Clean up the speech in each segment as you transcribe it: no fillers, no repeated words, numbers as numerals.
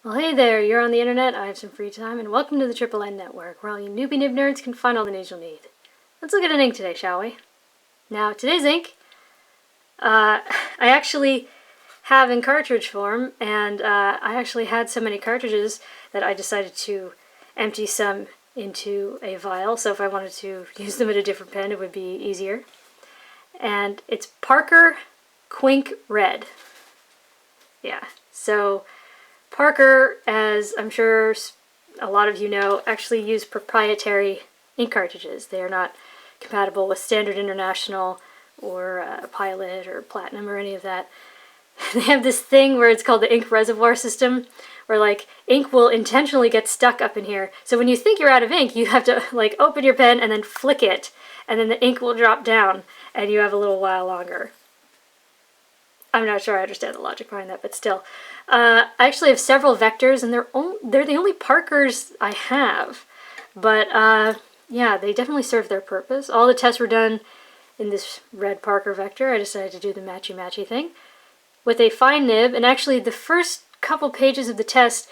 Well, hey there, you're on the internet, I have some free time, and welcome to the Triple N Network, where all you newbie nib nerds can find all the news you'll need. Let's look at an ink today, shall we? Now, today's ink, I actually have in cartridge form, and I actually had so many cartridges that I decided to empty some into a vial, so if I wanted to use them at a different pen, it would be easier. And it's Parker Quink Red. Yeah, so Parker, as I'm sure a lot of you know, actually use proprietary ink cartridges. They are not compatible with Standard International or Pilot or Platinum or any of that. They have this thing where it's called the ink reservoir system, where like ink will intentionally get stuck up in here. So when you think you're out of ink, you have to like open your pen and then flick it, and then the ink will drop down and you have a little while longer. I'm not sure I understand the logic behind that, but still. I actually have several vectors, and they're the only Parkers I have. But yeah, they definitely serve their purpose. All the tests were done in this red Parker vector. I decided to do the matchy-matchy thing with a fine nib, and actually the first couple pages of the test,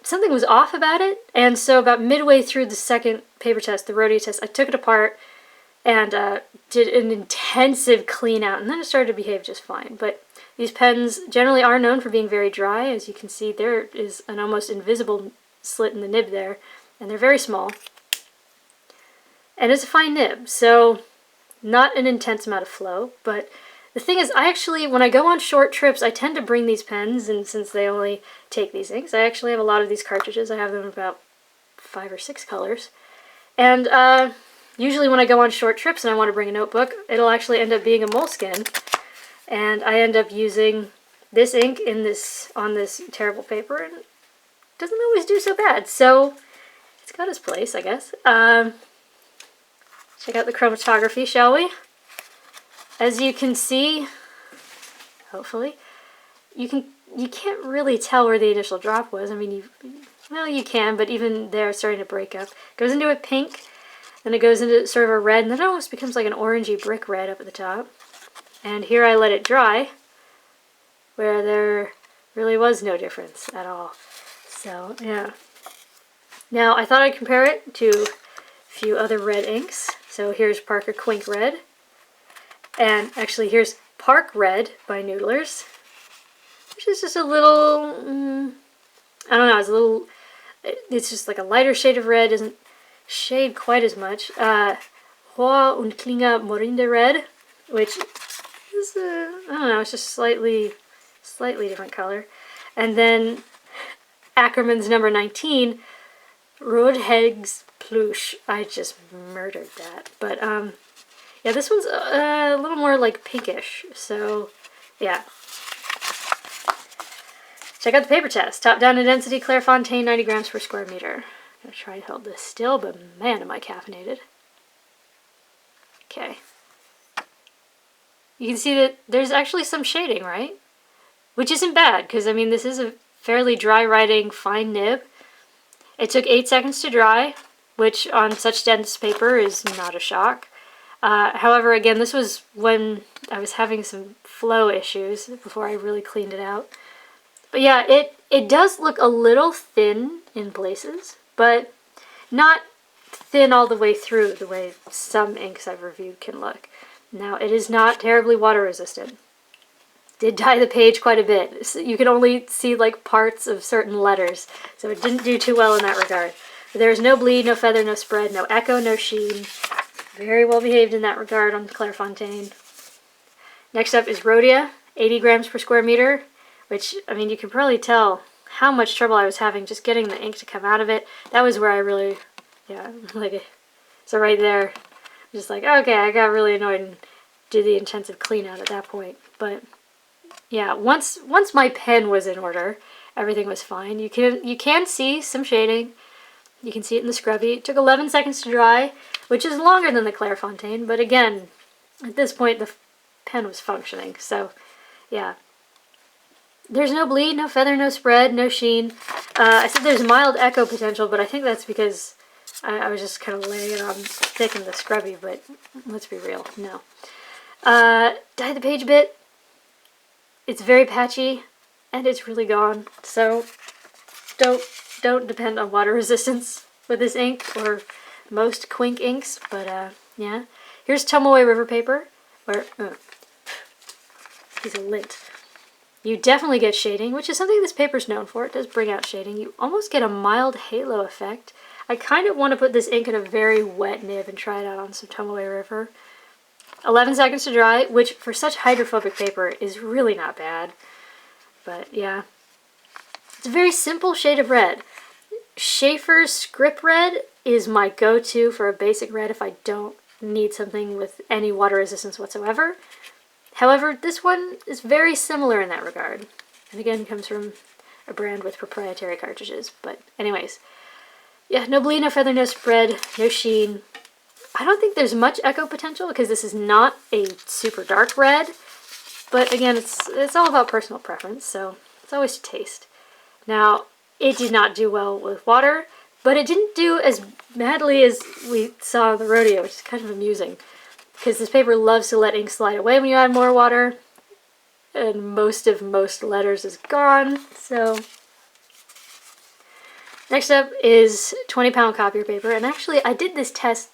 something was off about it, and so about midway through the second paper test, the Rhodia test, I took it apart and did an intensive clean out, and then it started to behave just fine. But these pens generally are known for being very dry. As you can see, there is an almost invisible slit in the nib there, and they're very small. And it's a fine nib, so not an intense amount of flow. But the thing is, I actually, when I go on short trips, I tend to bring these pens, and since they only take these inks, I actually have a lot of these cartridges. I have them in about 5 or 6 colors. And usually when I go on short trips and I want to bring a notebook, it'll actually end up being a Moleskine, and I end up using this ink on this terrible paper, and it doesn't always do so bad, so it's got its place, I guess. Check out the chromatography, shall we? As you can see, hopefully, you can't really tell where the initial drop was. I mean, well, you can, but even there it's starting to break up. It goes into a pink, then it goes into sort of a red, and then it almost becomes like an orangey brick red up at the top. And here I let it dry, where there really was no difference at all. So, yeah. Now, I thought I'd compare it to a few other red inks. So here's Parker Quink Red. And actually, here's Park Red by Noodlers, which is just a little, I don't know, it's just like a lighter shade of red, doesn't shade quite as much. Hoa und Klinga Morinda Red, which is, I don't know, it's just slightly different color. And then Ackerman's number 19, Rodheg's Plush. I just murdered that. But, yeah, this one's a little more like pinkish, so yeah. Check out the paper test. Top down in density, Clairefontaine, 90 grams per square meter. I'm gonna try and hold this still, but man, am I caffeinated. Okay. You can see that there's actually some shading, right? Which isn't bad, because I mean, this is a fairly dry writing, fine nib. It took 8 seconds to dry, which on such dense paper is not a shock. However, again, this was when I was having some flow issues before I really cleaned it out. But yeah, it does look a little thin in places, but not thin all the way through the way some inks I've reviewed can look. Now, it is not terribly water resistant. Did dye the page quite a bit. So you can only see like parts of certain letters, so it didn't do too well in that regard. But there's no bleed, no feather, no spread, no echo, no sheen. Very well behaved in that regard on Clairefontaine. Next up is Rhodia, 80 grams per square meter, which, I mean, you can probably tell how much trouble I was having just getting the ink to come out of it. That was where I really, yeah, like, so right there, just like, okay, I got really annoyed and did the intensive clean out at that point. But yeah, once my pen was in order, everything was fine. You can see some shading. You can see it in the scrubby. It took 11 seconds to dry, which is longer than the Clairefontaine, but again, at this point the pen was functioning, so yeah. There's no bleed, no feather, no spread, no sheen. I said there's mild echo potential, but I think that's because I was just kind of laying it on thick in the scrubby, but let's be real, no. Dye the page bit. It's very patchy, and it's really gone. So don't depend on water resistance with this ink, or most Quink inks, but yeah. Here's Tomoe River Paper, where, he's a lint. You definitely get shading, which is something this paper's known for. It does bring out shading. You almost get a mild halo effect. I kind of want to put this ink in a very wet nib and try it out on some Tomoe River. 11 seconds to dry, which for such hydrophobic paper is really not bad. But yeah. It's a very simple shade of red. Schaefer's Script Red is my go-to for a basic red if I don't need something with any water resistance whatsoever. However, this one is very similar in that regard. And again, comes from a brand with proprietary cartridges. But anyways, yeah, no bleed, no feather, no spread, no sheen. I don't think there's much echo potential because this is not a super dark red. But again, it's all about personal preference, so it's always to taste. Now, it did not do well with water, but it didn't do as badly as we saw in the Rhodia, which is kind of amusing. Because this paper loves to let ink slide away when you add more water. And most letters is gone, so... Next up is 20-pound copier paper. And actually, I did this test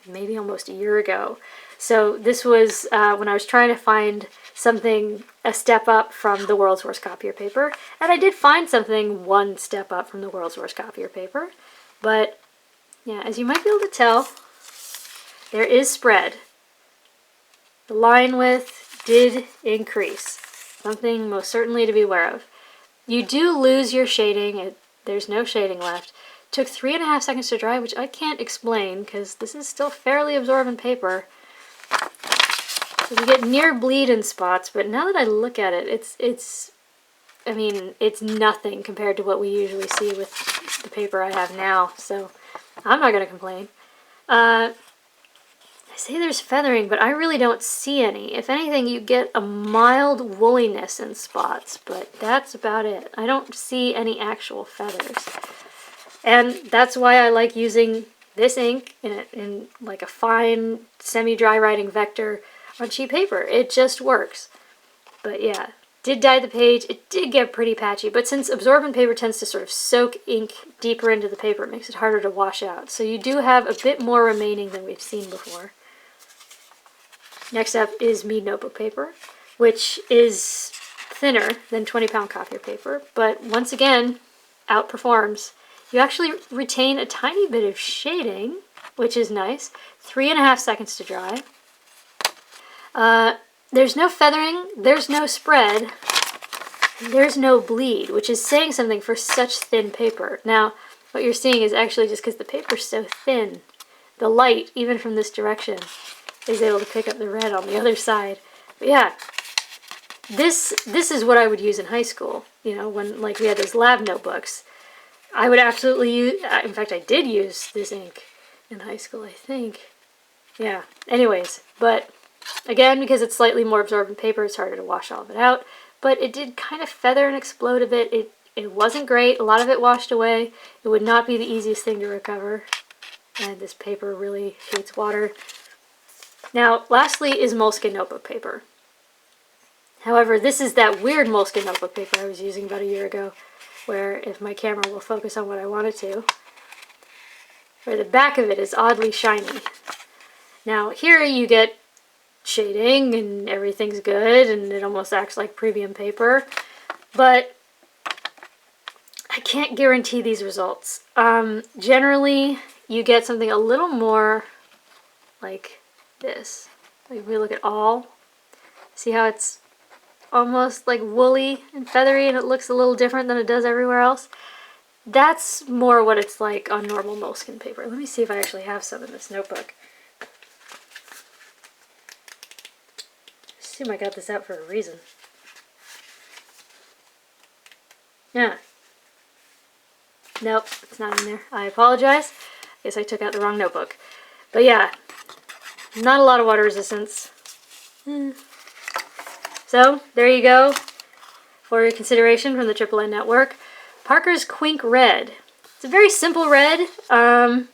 maybe almost a year ago. So this was when I was trying to find something a step up from the world's worst copier paper. And I did find something one step up from the world's worst copier paper. But, yeah, as you might be able to tell... there is spread. The line width did increase. Something most certainly to be aware of. You do lose your shading. There's no shading left. Took 3.5 seconds to dry, which I can't explain because this is still fairly absorbent paper. So you get near bleed in spots, but now that I look at it, it's nothing compared to what we usually see with the paper I have now. So I'm not going to complain. I say there's feathering, but I really don't see any. If anything, you get a mild woolliness in spots, but that's about it. I don't see any actual feathers. And that's why I like using this ink in like a fine, semi-dry writing vector on cheap paper. It just works. But yeah, did dye the page. It did get pretty patchy, but since absorbent paper tends to sort of soak ink deeper into the paper, it makes it harder to wash out. So you do have a bit more remaining than we've seen before. Next up is Mead Notebook Paper, which is thinner than 20-pound copier paper, but once again, outperforms. You actually retain a tiny bit of shading, which is nice. 3.5 seconds to dry. There's no feathering, there's no spread, there's no bleed, which is saying something for such thin paper. Now, what you're seeing is actually just because the paper's so thin, the light, even from this direction, is able to pick up the red on the other side. But yeah, this is what I would use in high school. You know, when like we had those lab notebooks. I would absolutely use, in fact I did use this ink in high school, I think. Yeah, anyways, but again, because it's slightly more absorbent paper, it's harder to wash all of it out. But it did kind of feather and explode a bit. It wasn't great. A lot of it washed away. It would not be the easiest thing to recover. And this paper really hates water. Now, lastly is Moleskine notebook paper. However, this is that weird Moleskine notebook paper I was using about a year ago, where if my camera will focus on what I want it to, where the back of it is oddly shiny. Now, here you get shading and everything's good and it almost acts like premium paper, but I can't guarantee these results. Generally, you get something a little more like this. Like if we look at all, see how it's almost like woolly and feathery and it looks a little different than it does everywhere else? That's more what it's like on normal Moleskine paper. Let me see if I actually have some in this notebook. I assume I got this out for a reason. Yeah. Nope, it's not in there. I apologize. I guess I took out the wrong notebook. But yeah, not a lot of water resistance. So, there you go for your consideration from the AAA network. Parker's Quink Red. It's a very simple red. You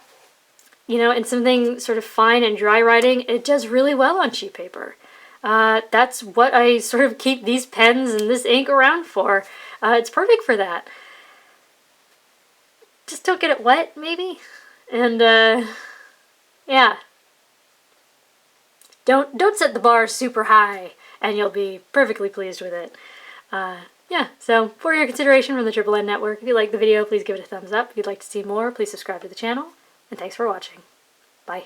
know, and something sort of fine and dry writing. It does really well on cheap paper. that's what I sort of keep these pens and this ink around for. It's perfect for that. Just don't get it wet, maybe? And, yeah. Don't set the bar super high, and you'll be perfectly pleased with it. Yeah, so for your consideration from the Triple N Network, if you liked the video, please give it a thumbs up. If you'd like to see more, please subscribe to the channel, and thanks for watching. Bye.